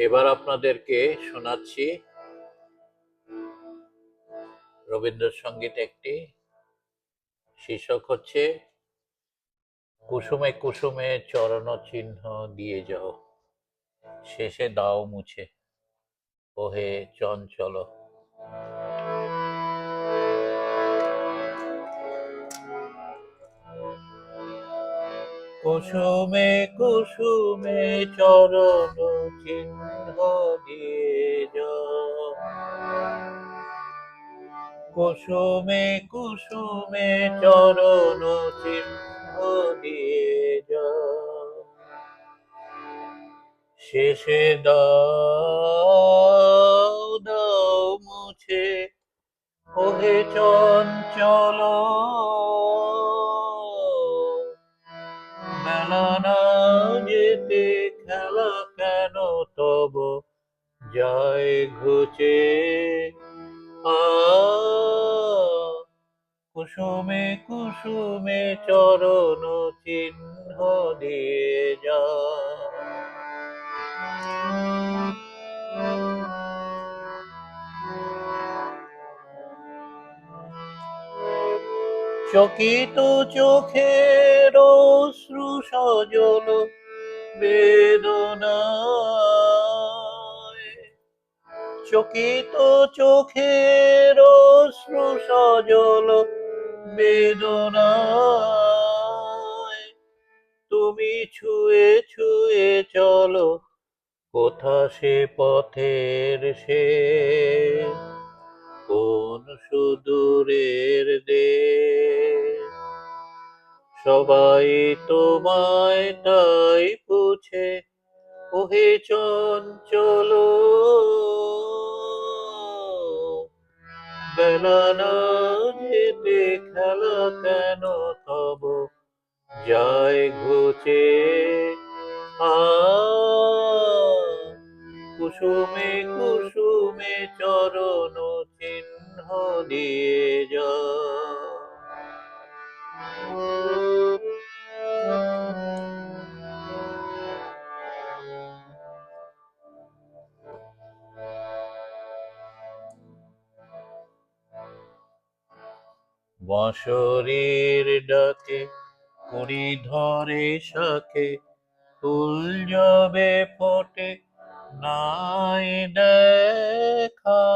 এবার আপনাদেরকে শোনাচ্ছি রবীন্দ্রসঙ্গীত একটি। শীর্ষক হচ্ছে কুসুমে কুসুমে চরণ চিহ্ন দিয়ে যাও, শেষে দাও মুছে, ওহে চঞ্চল। কুসুমে কুসুমে চরণ চিহ্ন দিয়ে যাও, কুসুমে কুসুমে চরণ চিহ্ন দিয়ে যাও, শেষে দাও দাও মুছে, ওহে চঞ্চল। বেলা না যেতে খেলা কেন তব যায় ঘুচে, কুসুমে কুসুমে চরণ চিহ্ন দিয়ে যা। চকিত চোখের অশ্রু সজল বেদনায়, চকিত চোখের অশ্রু সজল বেদনায়, তুমি ছুঁয়ে ছুঁয়ে চলো কোথা সে পথের শেষ, কোন সুদূরের দেশ। সবাই তোমায় তাই পুছে, ওহে চঞ্চল। বেলা না যেতে খেলা কেন তব যায় ঘুচে, কুসুমে কুসুমে চরণ চিহ্ন দিয়ে যা। বাঁশরীর ডাকে কুড়ি ধরে শাকে, ফুল যবে ফোটে নাই দেখা,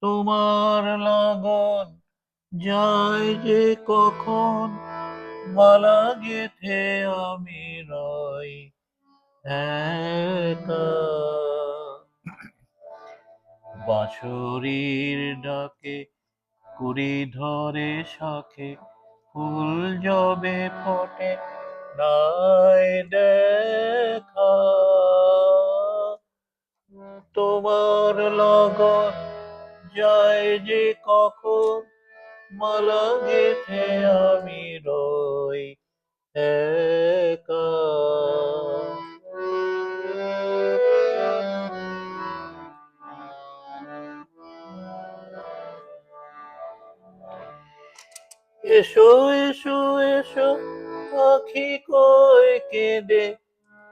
তোমার লগন যায় যে কখন, মালা গেথে আমি রই একা। বাঁশরীর ডাকে কুড়ি ধরে শাকে, ফুল যবে ফোটে নাই দেখা, তোমার লগন যায় যে কখন, মালা গেথে আমি রই একা। এসো এসো এসো আখি কই কেঁদে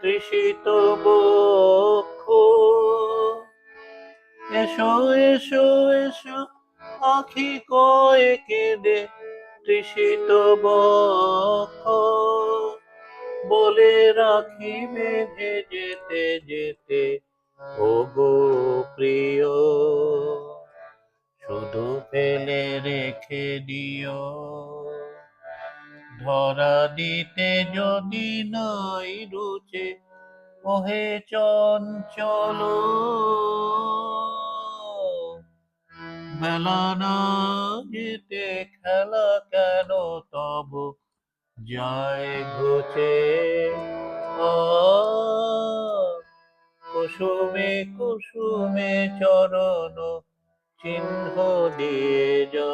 তৃষিত বক্ষ, এসো এসো এসো আখি কই কেঁদে তৃষিত বক্ষ, বলে রাখি বেঁধে যেতে যেতে ওগো প্রিয়, শুধু ফেলে রেখে দিও, ধরা দিতে যদি নাই রুচে, ওহে চঞ্চল। বেলা না যেতে খেলা কেন তব যায় ঘুচে, কুসুমে কুসুমে চরণ চিহ্ন দিয়ে যা।